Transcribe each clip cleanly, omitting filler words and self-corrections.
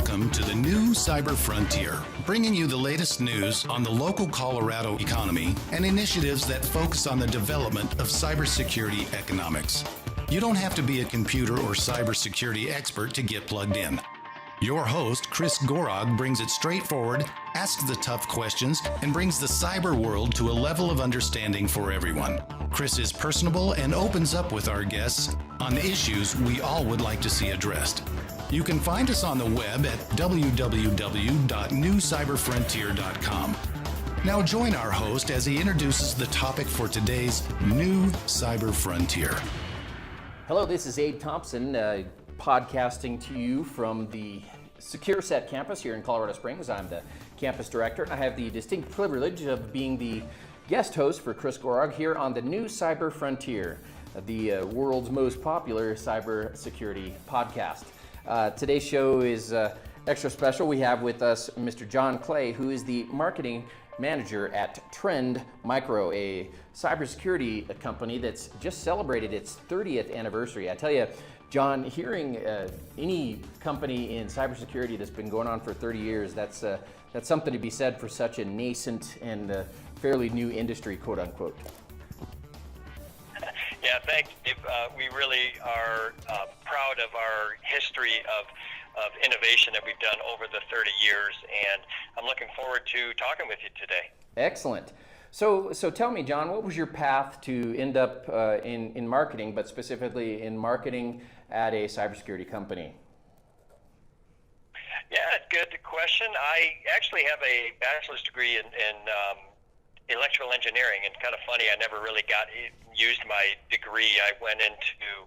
Welcome to the new Cyber Frontier, bringing you the latest news on the local Colorado economy and initiatives that focus on the development of cybersecurity economics. You don't have to be a computer or cybersecurity expert to get plugged in. Your host, Chris Gorog, brings it straightforward, asks the tough questions, and brings the cyber world to a level of understanding for everyone. Chris is personable and opens up with our guests on the issues we all would like to see addressed. You can find us on the web at www.newcyberfrontier.com. Now join our host as he introduces the topic for today's new Cyber Frontier. Hello, this is Abe Thompson, podcasting to you from the SecureSet campus here in Colorado Springs. I'm the campus director, and I have the distinct privilege of being the guest host for Chris Gorog here on the new Cyber Frontier, the world's most popular cybersecurity podcast. Today's show is extra special. We have with us Mr. John Clay, who is the marketing manager at Trend Micro, a cybersecurity company that's just celebrated its 30th anniversary. I tell you, John, hearing any company in cybersecurity that's been going on for 30 years, that's something to be said for such a nascent and fairly new industry, quote unquote. Yeah, thanks, Dave. We really are proud of our history of innovation that we've done over the 30 years, and I'm looking forward to talking with you today. Excellent. So tell me, John, what was your path to end up in marketing, but specifically in marketing at a cybersecurity company? Yeah, good question. I actually have a bachelor's degree in electrical engineering, and kind of funny, I never really used my degree. I went into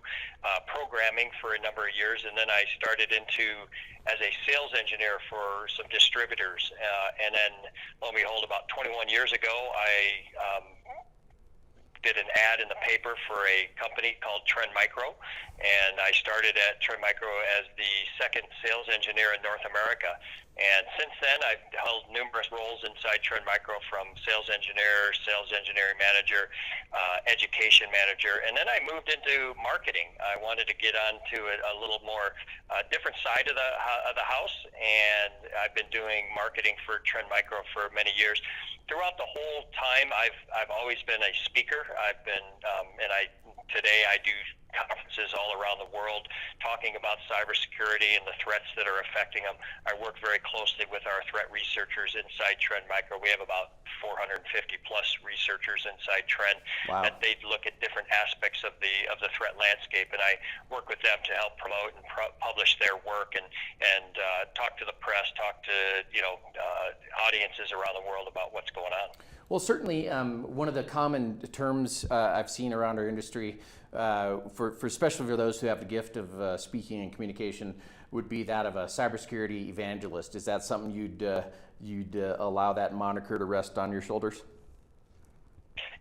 programming for a number of years, and then I started as a sales engineer for some distributors. And then, lo and behold, about 21 years ago, I did an ad in the paper for a company called Trend Micro, and I started at Trend Micro as the second sales engineer in North America. And since then, I've held numerous roles inside Trend Micro, from sales engineering manager, education manager, and then I moved into marketing. I wanted to get onto a little more different side of the house, and I've been doing marketing for Trend Micro for many years. Throughout the whole time, I've always been a speaker. I've been, today I do conferences all around the world talking about cybersecurity and the threats that are affecting them. I work very closely with our threat researchers inside Trend Micro. We have about 450 plus researchers inside Trend. Wow. That they look at different aspects of the threat landscape, and I work with them to help promote and publish their work and talk to the press, talk to audiences around the world about what's going on. Well, certainly one of the common terms I've seen around our industry, especially for those who have the gift of speaking and communication, would be that of a cybersecurity evangelist. Is that something you'd allow that moniker to rest on your shoulders?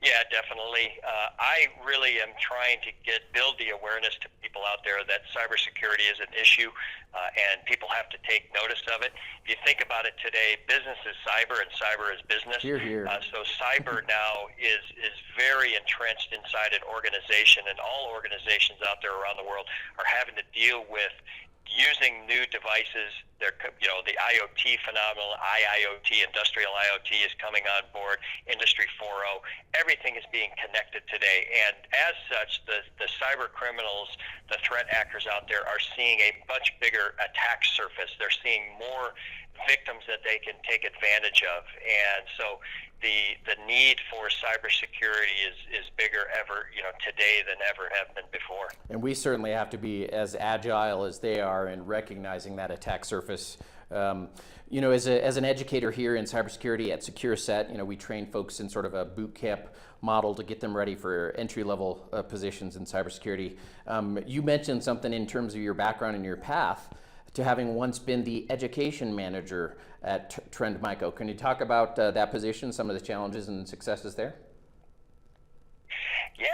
Yeah, definitely. I really am trying to build the awareness to people out there that cybersecurity is an issue, and people have to take notice of it. If you think about it today, business is cyber and cyber is business. Hear, hear. So cyber now is very entrenched inside an organization, and all organizations out there around the world are having to deal with using new devices. The IoT phenomenon, IIoT, industrial IoT is coming on board, Industry 4.0. Everything is being connected today. And as such, the cyber criminals, the threat actors out there are seeing a much bigger attack surface. They're seeing more victims that they can take advantage of. And so the need for cybersecurity is bigger today than ever have been before. And we certainly have to be as agile as they are in recognizing that attack surface. As an educator here in cybersecurity at SecureSet, we train folks in sort of a boot camp model to get them ready for entry-level positions in cybersecurity. You mentioned something in terms of your background and your path to having once been the education manager at Trend Micro. Can you talk about that position, some of the challenges and successes there? Yeah,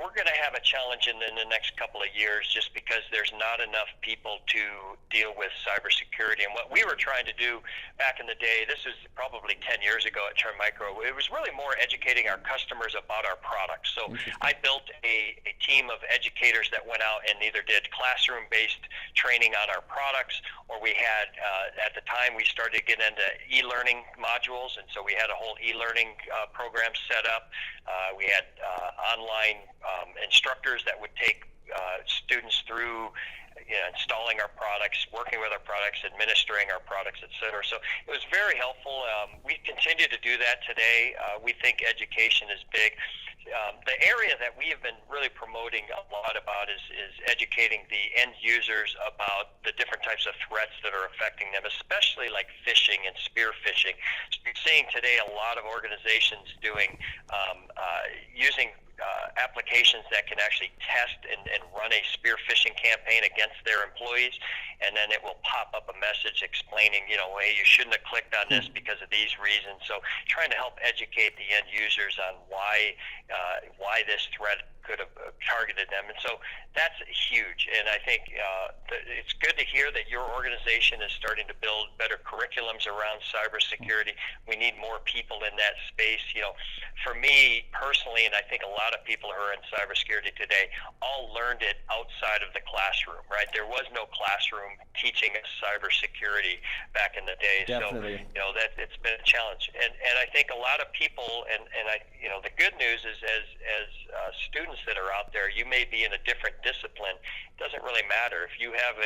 we're going to have a challenge in the next couple of years just because there's not enough people to deal with cybersecurity. And what we were trying to do back in the day, this is probably 10 years ago at Trend Micro, it was really more educating our customers about our products. So I built a team of educators that went out and either did classroom-based training on our products, or we had, at the time, we started to get into e-learning modules, and so we had a whole e-learning program set up. We had online instructors that would take students through installing our products, working with our products, administering our products, et cetera. So it was very helpful. We continue to do that today. We think education is big. The area that we have been really promoting a lot about is educating the end users about the different types of threats that are affecting them, especially like phishing and spear phishing. So you're seeing today a lot of organizations doing using applications that can actually test and run a spear phishing campaign against their employees, and then it will pop up a message explaining, hey, you shouldn't have clicked on this because of these reasons. So trying to help educate the end users on why this threat could have targeted them. And so that's huge. And I think it's good to hear that your organization is starting to build better curriculums around cybersecurity. We need more people in that space. For me personally, and I think a lot of people who are in cybersecurity today all learned it outside of the classroom, right? There was no classroom teaching us cybersecurity back in the day. Definitely. So, that it's been a challenge. And I think a lot of people, and the good news is as students that are out there, you may be in a different discipline. It doesn't really matter if you have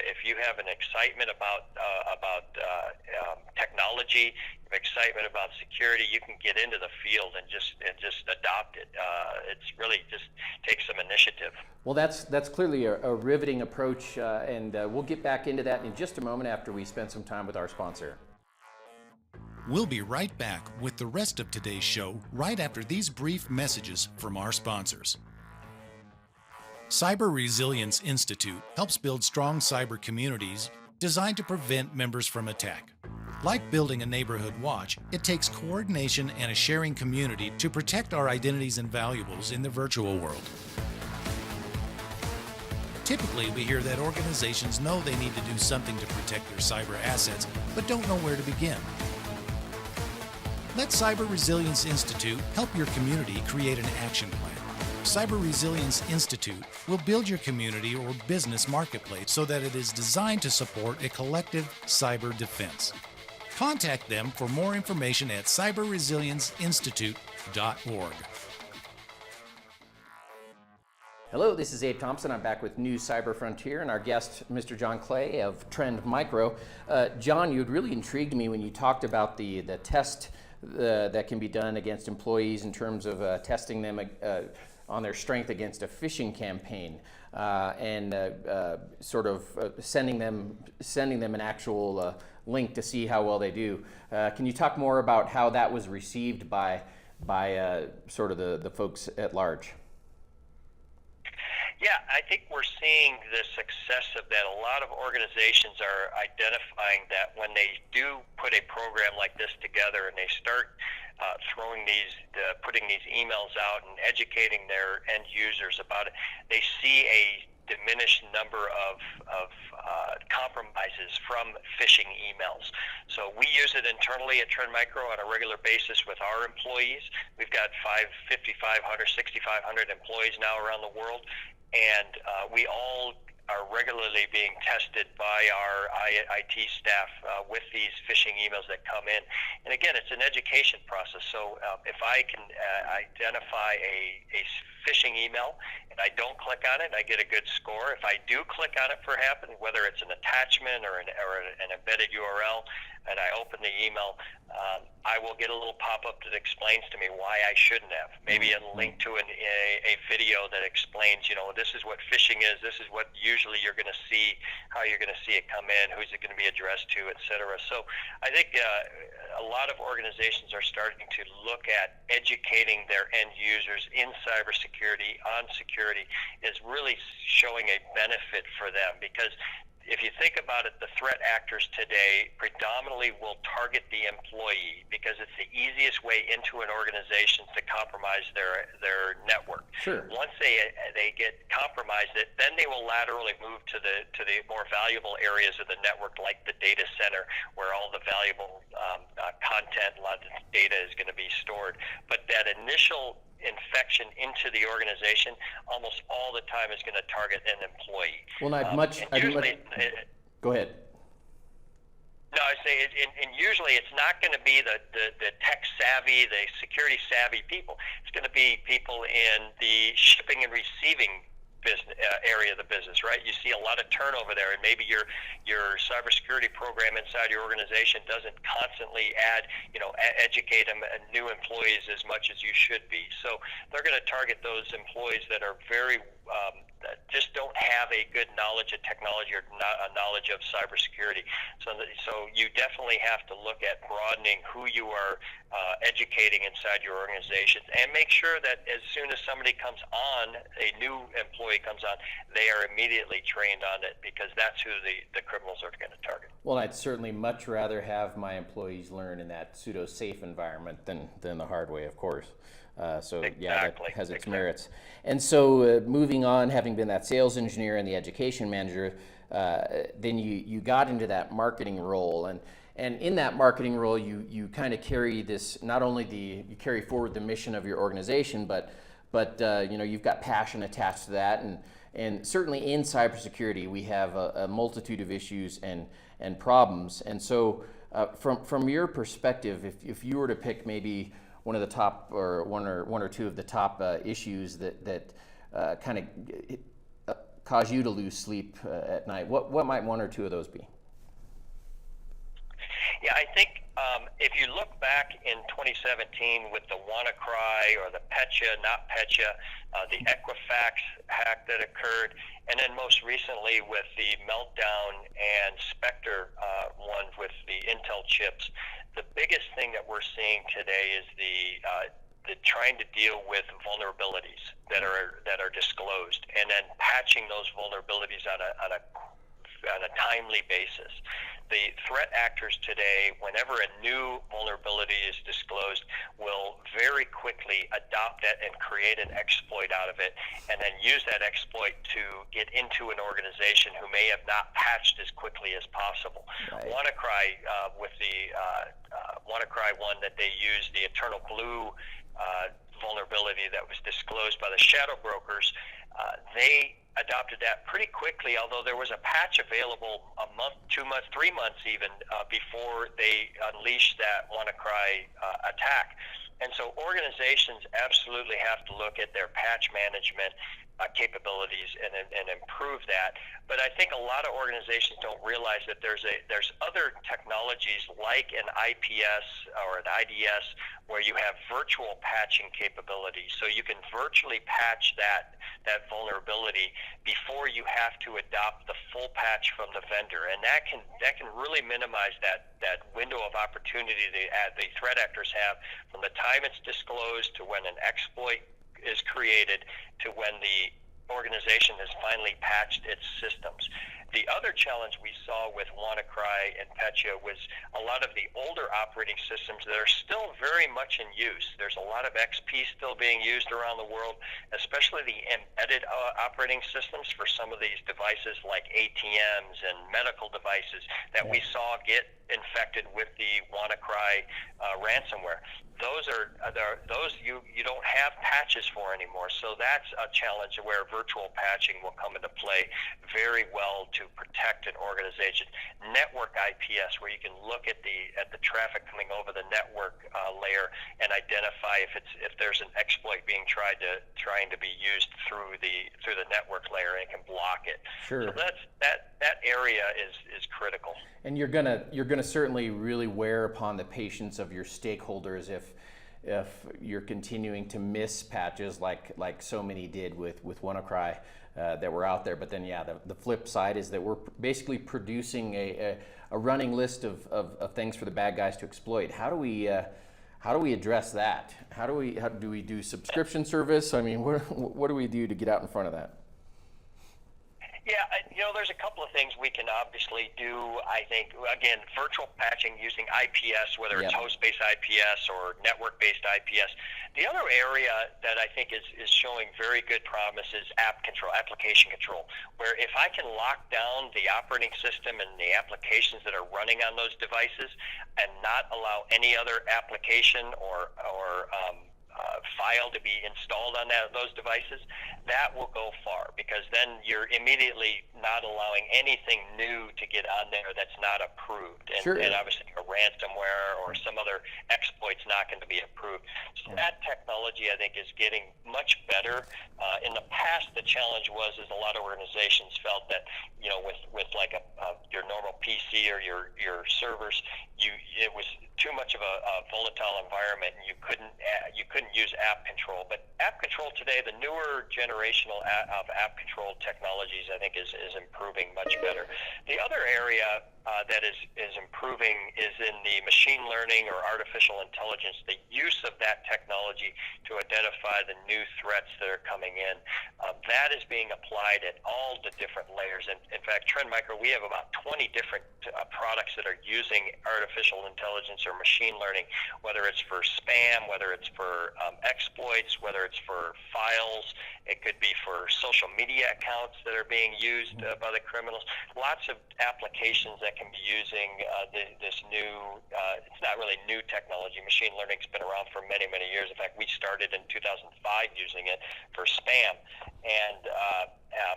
an excitement about technology, excitement about security. You can get into the field and just adopt it. It's really just takes some initiative. Well, that's clearly a riveting approach, and we'll get back into that in just a moment after we spend some time with our sponsor. We'll be right back with the rest of today's show right after these brief messages from our sponsors. Cyber Resilience Institute helps build strong cyber communities designed to prevent members from attack. Like building a neighborhood watch, it takes coordination and a sharing community to protect our identities and valuables in the virtual world. Typically, we hear that organizations know they need to do something to protect their cyber assets, but don't know where to begin. Let Cyber Resilience Institute help your community create an action plan. Cyber Resilience Institute will build your community or business marketplace so that it is designed to support a collective cyber defense. Contact them for more information at cyberresilienceinstitute.org. Hello, this is Abe Thompson. I'm back with New Cyber Frontier and our guest, Mr. John Clay of Trend Micro. John, you had really intrigued me when you talked about the test that can be done against employees in terms of testing them on their strength against a phishing campaign, and sort of sending them an actual link to see how well they do. Can you talk more about how that was received by sort of the folks at large? Yeah, I think we're seeing the success of that. A lot of organizations are identifying that when they do put a program like this together and they start putting these emails out and educating their end users about it, they see a diminished number of compromises from phishing emails. So we use it internally at Trend Micro on a regular basis with our employees. We've got 5,500, 6,500 employees now around the world, and we all are regularly being tested by our IT staff with these phishing emails that come in. And again, it's an education process. So if I can identify a phishing email and I don't click on it, I get a good score. If I do click on it, perhaps, whether it's an attachment or an embedded URL, and I open the email, I will get a little pop-up that explains to me why I shouldn't have. Maybe a link to a video that explains, this is what phishing is, this is what usually you're going to see, how you're going to see it come in, who's it going to be addressed to, et cetera. So I think a lot of organizations are starting to look at educating their end users in cybersecurity, on security, is really showing a benefit for them, because if you think about it, the threat actors today predominantly will target the employee because it's the easiest way into an organization to compromise their network. Sure. Once they get compromised, then they will laterally move to the more valuable areas of the network, like the data center, where all the valuable content, a lot of the data is going to be stored. But that initial infection into the organization almost all the time is going to target an employee. Well, go ahead. No, I say, and usually it's not going to be the tech savvy, the security savvy people. It's going to be people in the shipping and receiving business area of the business, right? You see a lot of turnover there, and maybe your cybersecurity program inside your organization doesn't constantly educate them new employees as much as you should be. So they're going to target those employees that are very that just don't have a good knowledge of technology or not a knowledge of cybersecurity. So you definitely have to look at broadening who you are educating inside your organization, and make sure that as soon as somebody comes on, a new employee comes on, they are immediately trained on it, because that's who the criminals are going to target. Well, I'd certainly much rather have my employees learn in that pseudo-safe environment than the hard way, of course. Yeah, that has its merits. And so moving on, having been that sales engineer and the education manager, then you got into that marketing role, and in that marketing role you kind of carry this, not only you carry forward the mission of your organization, but you've got passion attached to that, and certainly in cybersecurity we have a multitude of issues and problems. And so from your perspective, if you were to pick maybe one of the top, or one or two of the top issues that kind of cause you to lose sleep at night, what might one or two of those be? Yeah, I think if you look back in 2017 with the WannaCry or the Petya, not Petya, the Equifax hack that occurred, and then most recently with the Meltdown and Spectre one with the Intel chips, the biggest thing that we're seeing today is the trying to deal with vulnerabilities that are disclosed, and then patching those vulnerabilities on a timely basis. The threat actors today, whenever a new vulnerability is disclosed, will very quickly adopt it and create an exploit out of it, and then use that exploit to get into an organization who may have not patched as quickly as possible. Right. WannaCry, with the WannaCry one that they used, the Eternal Glue vulnerability that was disclosed by the shadow brokers, they adopted that pretty quickly, although there was a patch available a month, 2 months, 3 months even before they unleashed that WannaCry attack. And so organizations absolutely have to look at their patch management capabilities and improve that. But I think a lot of organizations don't realize that there's other technologies like an IPS or an IDS where you have virtual patching capabilities. So you can virtually patch that vulnerability before you have to adopt the full patch from the vendor, and that can really minimize that window of opportunity that the threat actors have from the time it's disclosed to when an exploit is created to when the organization has finally patched its systems. The other challenge we saw with WannaCry and Petya was a lot of the older operating systems that are still very much in use. There's a lot of XP still being used around the world, especially the embedded operating systems for some of these devices like ATMs and medical devices that we saw get infected with the WannaCry ransomware. Those you don't have patches for anymore. So that's a challenge where virtual patching will come into play very well to protect an organization. Network IPS, where you can look at the traffic coming over the network layer and identify if there's an exploit being trying to be used through the network layer, and it can block it. Sure. So that area is critical. And you're gonna certainly really wear upon the patience of your stakeholders if you're continuing to miss patches like so many did with WannaCry that were out there. But then the flip side is that we're basically producing a running list of things for the bad guys to exploit. How do we address that? How do we do subscription service? I mean, what do we do to get out in front of that? Yeah, there's a couple of things we can obviously do. I think, again, virtual patching using IPS, whether it's host-based IPS or network-based IPS. The other area that I think is showing very good promise is app control, application control, where if I can lock down the operating system and the applications that are running on those devices and not allow any other application or file to be installed on those devices, that will go far, because then you're immediately not allowing anything new to get on there that's not approved. And obviously a ransomware or some other exploit's not going to be approved. So that technology, I think, is getting much better. In the past, the challenge was a lot of organizations felt that, with like your normal PC or your servers, it was too much of a volatile environment, and you couldn't use app control. But app control today, the newer generational of app control technologies, I think is improving much better. The other area that is improving is in the machine learning or artificial intelligence, the use of that technology to identify the new threats that are coming in. That is being applied at all the different layers. And in fact, Trend Micro, we have about 20 different products that are using artificial intelligence or machine learning, whether it's for spam, whether it's for exploits, whether it's for files, it could be for social media accounts that are being used by the criminals. Lots of applications that can be using this new, it's not really new technology. Machine learning's been around for many, many years. In fact, we started in 2005 using it for spam, and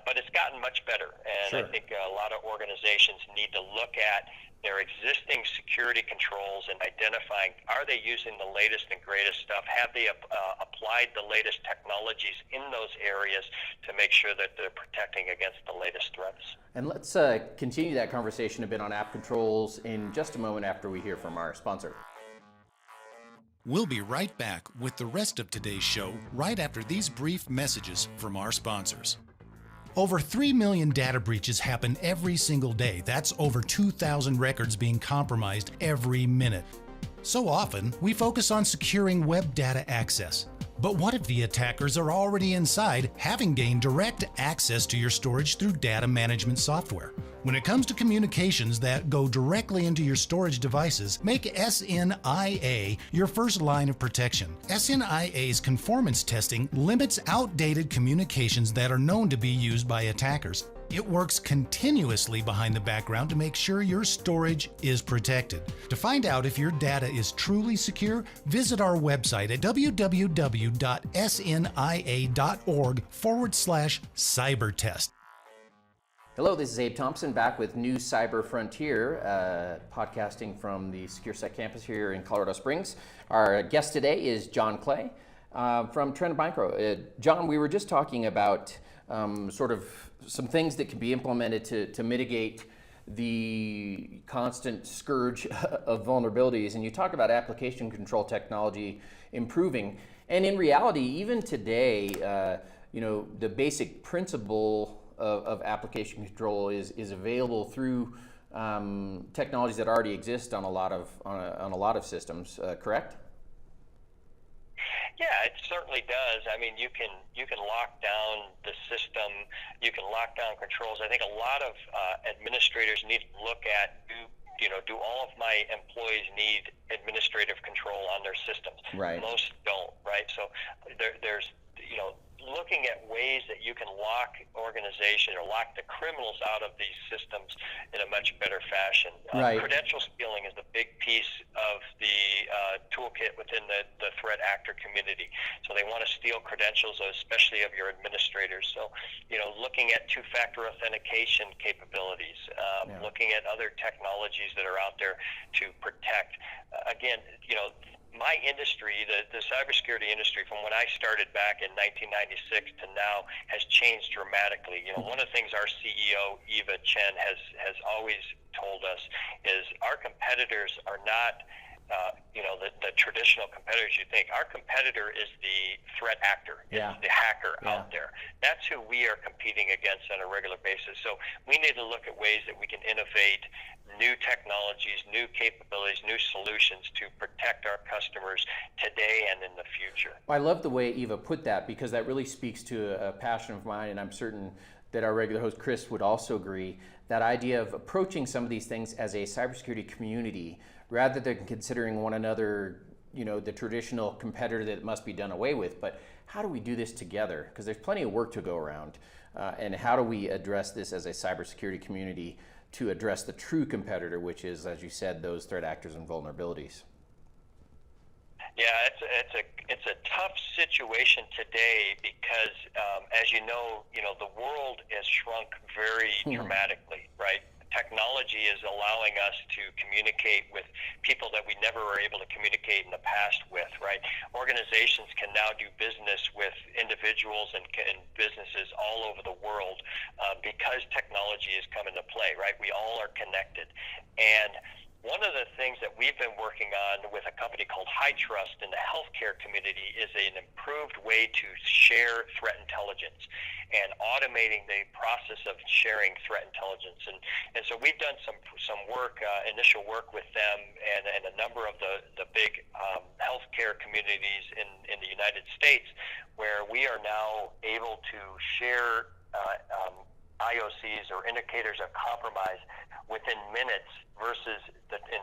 but it's gotten much better. And I think a lot of organizations need to look at their existing security controls and identifying, are they using the latest and greatest stuff? Have they applied the latest technologies in those areas to make sure that they're protecting against the latest threats? And let's continue that conversation a bit on app controls in just a moment after we hear from our sponsor. We'll be right back with the rest of today's show right after these brief messages from our sponsors. Over 3 million data breaches happen every single day. That's over 2,000 records being compromised every minute. So often, we focus on securing web data access. But what if the attackers are already inside, having gained direct access to your storage through data management software? When it comes to communications that go directly into your storage devices, make SNIA your first line of protection. SNIA's conformance testing limits outdated communications that are known to be used by attackers. It works continuously behind the background to make sure your storage is protected. To find out if your data is truly secure, visit our website at www.snia.org/cybertest. Hello, this is Abe Thompson back with New Cyber Frontier, podcasting from the SecureSec campus here in Colorado Springs. Our guest today is John Clay from Trend Micro. John, we were just talking about sort of some things that can be implemented to mitigate the constant scourge of vulnerabilities, and you talked about application control technology improving. And in reality, even today, the basic principle of application control is available through technologies that already exist on a lot of systems. Correct? Yeah, it certainly does. I mean, you can lock down the system, you can lock down controls. I think a lot of administrators need to look at, do all of my employees need administrative control on their systems? Right. Most don't, right? So there's looking at ways that you can lock organization or lock the criminals out of these systems in a much better fashion. Right. Credential stealing is a big piece of the toolkit within the threat actor community. So they want to steal credentials, especially of your administrators. So, looking at two-factor authentication capabilities, looking at other technologies that are out there to protect. Again, my industry, the cybersecurity industry, from when I started back in 1996 to now, has changed dramatically. One of the things our CEO, Eva Chen, has always told us is our competitors are not the traditional competitors you think. Our competitor is the threat actor, is the hacker out there. That's who we are competing against on a regular basis. So we need to look at ways that we can innovate new technologies, new capabilities, new solutions to protect our customers today and in the future. I love the way Eva put that, because that really speaks to a passion of mine, and I'm certain that our regular host Chris would also agree, that idea of approaching some of these things as a cybersecurity community rather than considering one another, the traditional competitor that must be done away with, but how do we do this together? Because there's plenty of work to go around. And how do we address this as a cybersecurity community to address the true competitor, which is, as you said, those threat actors and vulnerabilities? Yeah, it's a tough situation today because, as you know, the world has shrunk very dramatically, right? Technology is allowing us to communicate with people that we never were able to communicate in the past with, right? Organizations can now do business with individuals and businesses all over the world because technology has come into play, right? We all are connected. And one of the things that we've been working on with a company called High Trust in the healthcare community is an improved way to share threat intelligence and automating the process of sharing threat intelligence. And so we've done some work, initial work with them and a number of the big healthcare communities in the United States, where we are now able to share IOCs or indicators of compromise within minutes versus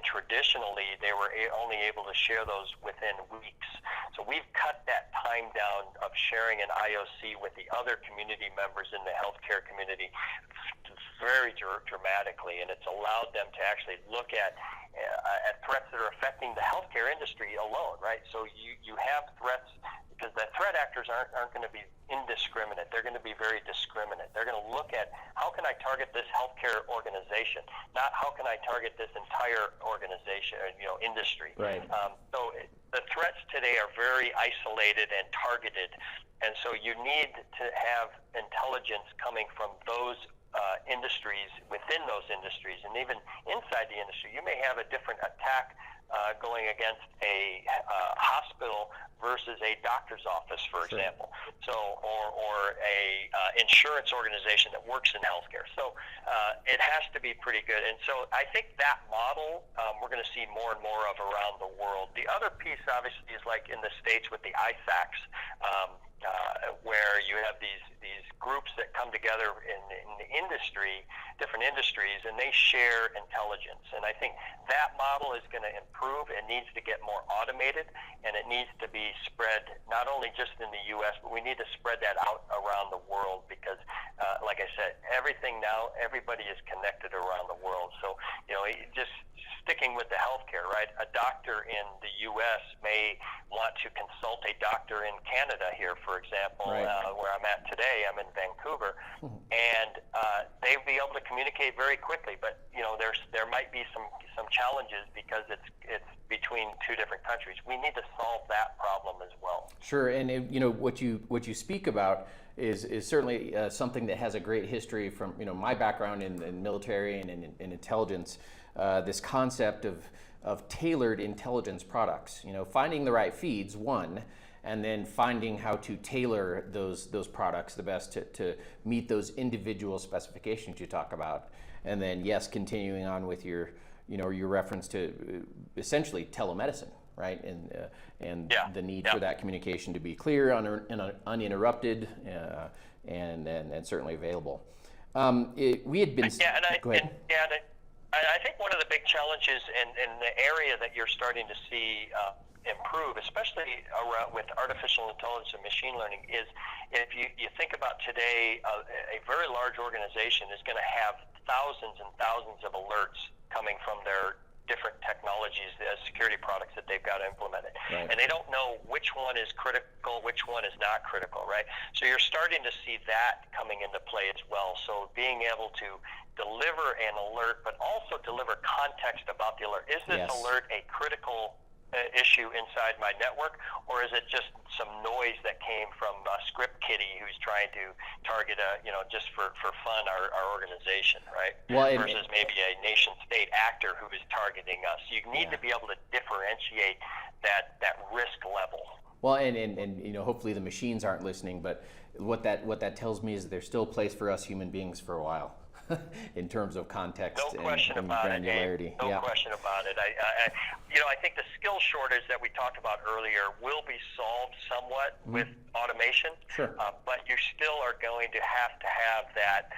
traditionally they were only able to share those within weeks. So we've cut that time down of sharing an IOC with the other community members in the healthcare community very dramatically, and it's allowed them to actually look at threats that are affecting the healthcare industry alone, right? So you have threats because the threat actors aren't going to be indiscriminate. They're going to be very discriminate. They're going to look at how can I target this healthcare organization, not how can I target this entire organization, industry. Right. So the threats today are very isolated and targeted, and so you need to have intelligence coming from those industries, within those industries, and even inside the industry. You may have a different attack going against a hospital versus a doctor's office, for example. So, or a insurance organization that works in healthcare. So it has to be pretty good. And so I think that model we're going to see more and more of around the world. The other piece, obviously, is like in the States with the ISACs, where you have these groups that come together in the industry, different industries, and they share intelligence. And I think that model is going to improve. It needs to get more automated, and it needs to be spread not only just in the U.S., but we need to spread that out around the world because, like I said, everybody is connected around the world. So, just sticking with the healthcare, right? A doctor in the U.S. may want to consult a doctor in Canada here, for example, right. Where I'm at today. I'm in Vancouver, and they'll be able to communicate very quickly. But there might be some challenges because it's between two different countries. We need to solve that problem as well. Sure, and what you speak about is certainly something that has a great history from my background in military and in intelligence. This concept of tailored intelligence products, finding the right feeds, one, and then finding how to tailor those products the best to meet those individual specifications you talk about, and then yes, continuing on with your reference to essentially telemedicine, right, and the need for that communication to be clear, uninterrupted, and certainly available. We had been go ahead. I think one of the big challenges in the area that you're starting to see improve, especially around with artificial intelligence and machine learning, is if you think about today, a very large organization is going to have thousands and thousands of alerts coming from their different technologies, security products that they've got implemented. Right. And they don't know which one is critical, which one is not critical, right? So you're starting to see that coming into play as well. So being able to deliver an alert, but also deliver context about the alert. Is this alert a critical issue inside my network, or is it just some noise that came from a script kiddie who's trying to target just for fun our organization, right? Well, versus maybe a nation state actor who is targeting us. You need to be able to differentiate that risk level. Well, and hopefully the machines aren't listening, but what that tells me is there's still a place for us human beings for a while. in terms of context No question and about granularity. it, Dave. No question about it. I think the skill shortage that we talked about earlier will be solved somewhat with automation. Sure. But you still are going to have that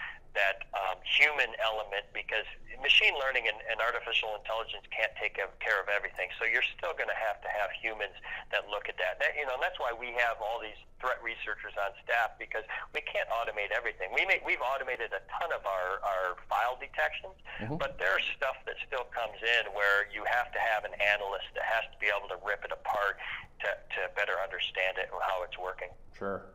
human element, because machine learning and artificial intelligence can't take care of everything. So you're still going to have humans that look at that. That's why we have all these threat researchers on staff, because we can't automate everything. We've automated a ton of our file detections, but there's stuff that still comes in where you have to have an analyst that has to be able to rip it apart to better understand it and how it's working. Sure.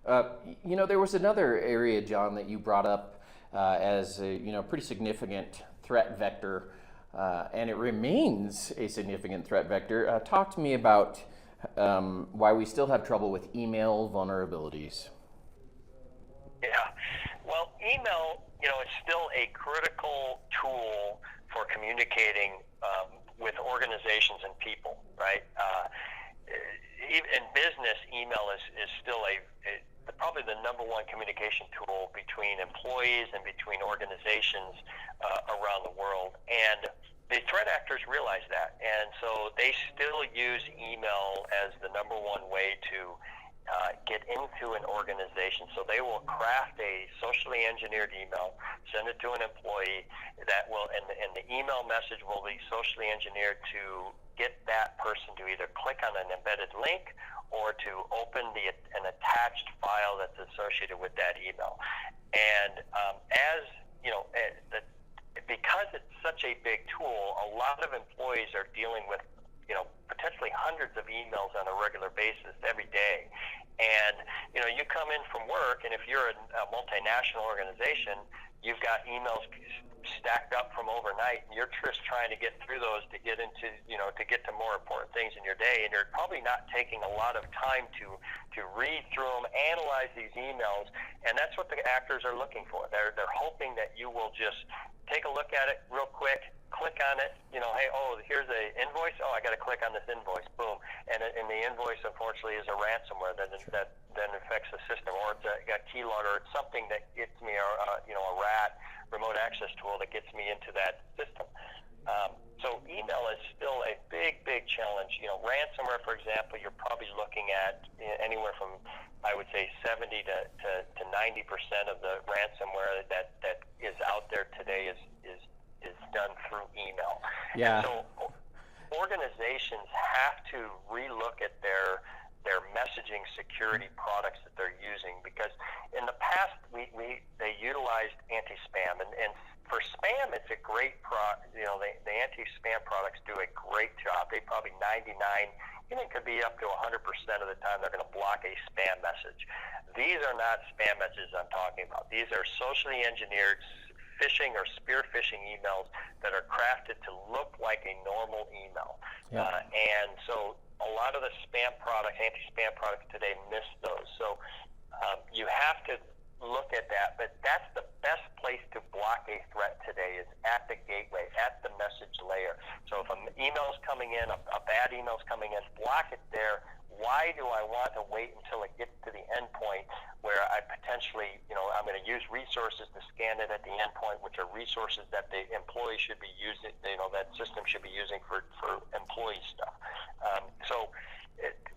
There was another area, John, that you brought up as a pretty significant threat vector, and it remains a significant threat vector. Talk to me about why we still have trouble with email vulnerabilities. Yeah. Well, email, is still a critical tool for communicating with organizations and people, right? In business, email is still probably the number one communication tool between employees and between organizations around the world. And the threat actors realize that. And so they still use email as the number one way to get into an organization. So they will craft a socially engineered email, send it to an employee and the email message will be socially engineered to get that person to either click on an embedded link or to open an attached file that's associated with that email. And because it's such a big tool, a lot of employees are dealing with potentially hundreds of emails on a regular basis every day. And you come in from work, and if you're a multinational organization, you've got emails stacked up from overnight, and you're just trying to get through those to get into to get to more important things in your day, and you're probably not taking a lot of time to read through them, analyze these emails, and that's what the actors are looking for. They're hoping that you will just take a look at it real quick, click on it, hey, here's an invoice, I got to click on this invoice, boom, and the invoice unfortunately is a ransomware that then affects the system, or it's a keylogger, or it's something that gets me a RAT, remote access tool, that gets me into that system. So email is still a big challenge. Ransomware, for example, you're probably looking at anywhere from, I would say, 70 to 90% of the ransomware that is out there today is done through email. Yeah. And so organizations have to relook at their messaging security products that they're using, because in the past they utilized anti-spam, and for spam it's a great the anti-spam products do a great job. They probably 99, it could be up to 100% of the time they're going to block a spam message. These are not spam messages I'm talking about. These are socially engineered phishing or spear phishing emails that are crafted to look like a normal email. Yep. And so a lot of the spam products, anti-spam products today, miss those. So you have to look at that, but that's the best place to block a threat today, is at the gateway, at the message layer. So if an email is coming in, a bad email is coming in, block it there. Why do I want to wait until it gets to the endpoint where I potentially, I'm going to use resources to scan it at the endpoint, which are resources that the employee should be using, that system should be using for employee stuff.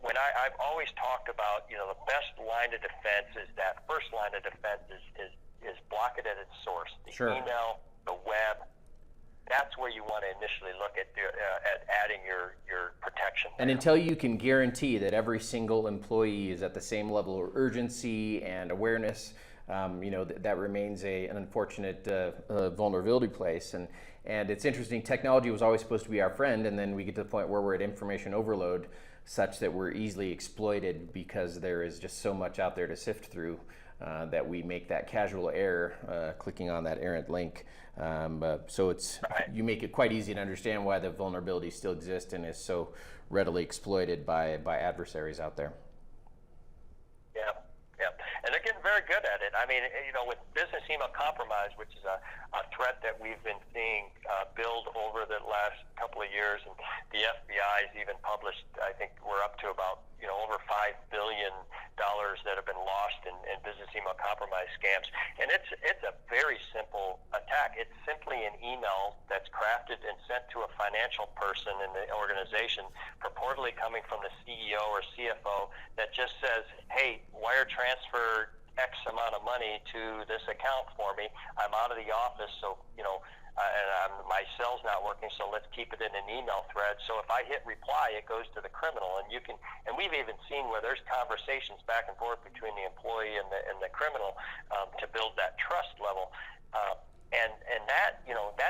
When I've always talked about, the best line of defense is that first line of defense is block it at its source. The Sure. Email, the web. That's where you want to initially look at adding your protection. And until you can guarantee that every single employee is at the same level of urgency and awareness, that remains an unfortunate vulnerability place. And it's interesting, technology was always supposed to be our friend, and then we get to the point where we're at information overload, such that we're easily exploited because there is just so much out there to sift through. That we make that casual error, clicking on that errant link. So you make it quite easy to understand why the vulnerability still exists and is so readily exploited by adversaries out there. Yeah. And they're getting very good at it. I mean, with business email compromise, which is a threat that we've been seeing build over the last couple of years, and the FBI has even published, I think we're up to about, over $5 billion customers that have been lost in business email compromise scams. And it's a very simple attack. It's simply an email that's crafted and sent to a financial person in the organization, purportedly coming from the CEO or CFO, that just says, hey, wire transfer X amount of money to this account for me. I'm out of the office, so, and my cell's not working, so let's keep it in an email thread. So if I hit reply, it goes to the criminal, and we've even seen where there's conversations back and forth between the employee and the criminal to build that trust level. And that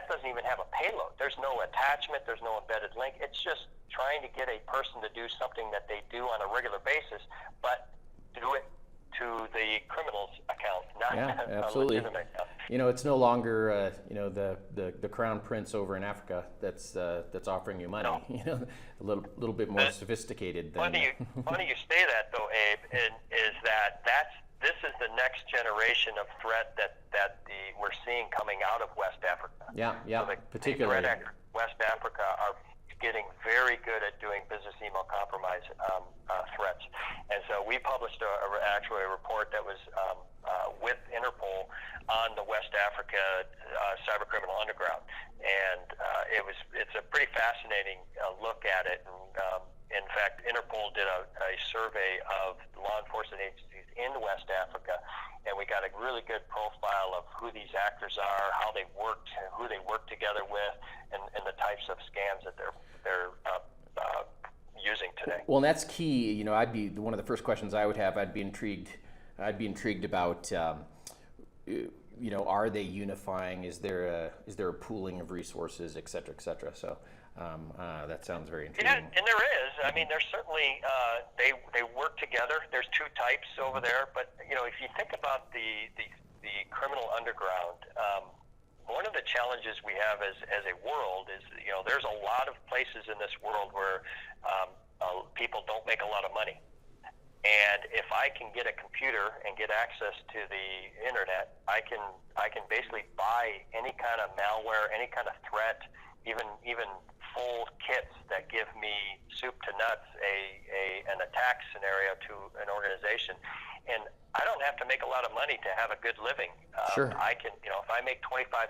doesn't even have a payload. There's no attachment. There's no embedded link. It's just trying to get a person to do something that they do on a regular basis, but do it to the criminal's account, not a legitimate account. It's no longer the crown prince over in Africa that's offering you money. No. A little bit more sophisticated. Funny you say that though, Abe, is that this is the next generation of threat that we're seeing coming out of West Africa. Yeah, so particularly. The threat actors in West Africa are getting very good at doing business email compromise threats. And so we published actually a report that was with Interpol on the West Africa cybercriminal underground. And it's a pretty fascinating look at it. And in fact, Interpol did a survey of law enforcement agencies in West Africa, and we got a really good profile of who these actors are, how they worked, who they work together with, and the types of scams that they're using today. Well, and that's key. I'd be one of the first questions I would have. I'd be intrigued about. Are they unifying? Is there a pooling of resources, et cetera, et cetera? So that sounds very intriguing. Yeah, and there is. I mean, there's certainly they work together. There's two types over there, but if you think about the criminal underground, one of the challenges we have as a world is there's a lot of places in this world where people don't make a lot of money. And if I can get a computer and get access to the internet, I can basically buy any kind of malware, any kind of threat, even full kits that give me soup to nuts an attack scenario to an organization. And I don't have to make a lot of money to have a good living. Sure. I can, if I make $25,000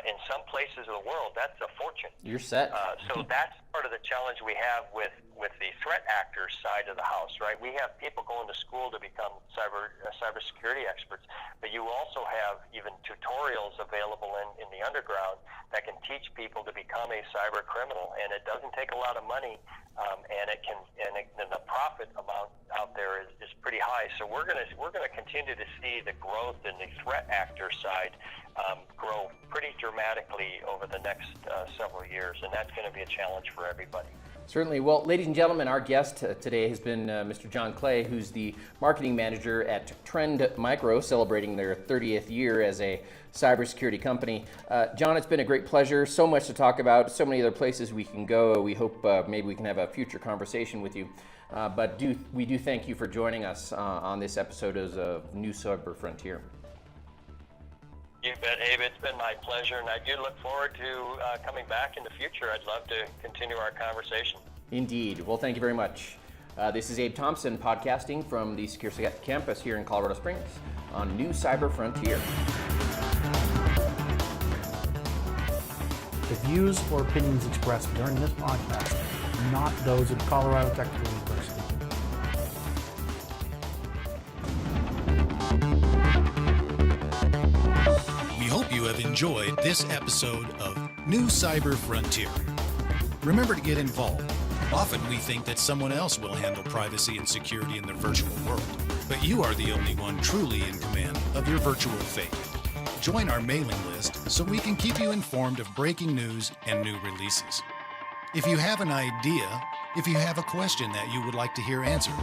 in some places of the world, that's a fortune. You're set. So that's part of the challenge we have with the threat actors side of the house, right? We have people going to school to become cybersecurity experts, but you also have even tutorials available in the underground that can teach people to become a cyber criminal, and it doesn't take a lot of money, and the profit amount out there is pretty high. So we're gonna continue to see the growth in the threat actor side grow pretty dramatically over the next several years, and that's going to be a challenge for everybody. Certainly. Well, ladies and gentlemen, our guest today has been Mr. John Clay, who's the marketing manager at Trend Micro, celebrating their 30th year as a cybersecurity company. John, it's been a great pleasure. So much to talk about, so many other places we can go. We hope maybe we can have a future conversation with you. But we do thank you for joining us on this episode of New Cyber Frontier. You bet, Abe. It's been my pleasure, and I do look forward to coming back in the future. I'd love to continue our conversation. Indeed. Well, thank you very much. This is Abe Thompson podcasting from the Secure Campus here in Colorado Springs on New Cyber Frontier. The views or opinions expressed during this podcast are not those of Colorado Technical University. We hope you have enjoyed this episode of New Cyber Frontier. Remember to get involved. Often we think that someone else will handle privacy and security in the virtual world, but you are the only one truly in command of your virtual fate. Join our mailing list so we can keep you informed of breaking news and new releases. If you have an idea, if you have a question that you would like to hear answered,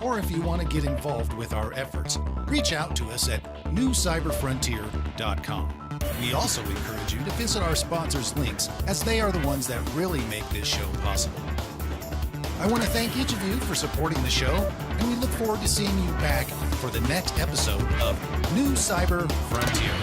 or if you want to get involved with our efforts, reach out to us at newcyberfrontier.com. We also encourage you to visit our sponsors' links, as they are the ones that really make this show possible. I want to thank each of you for supporting the show, and we look forward to seeing you back for the next episode of New Cyber Frontier.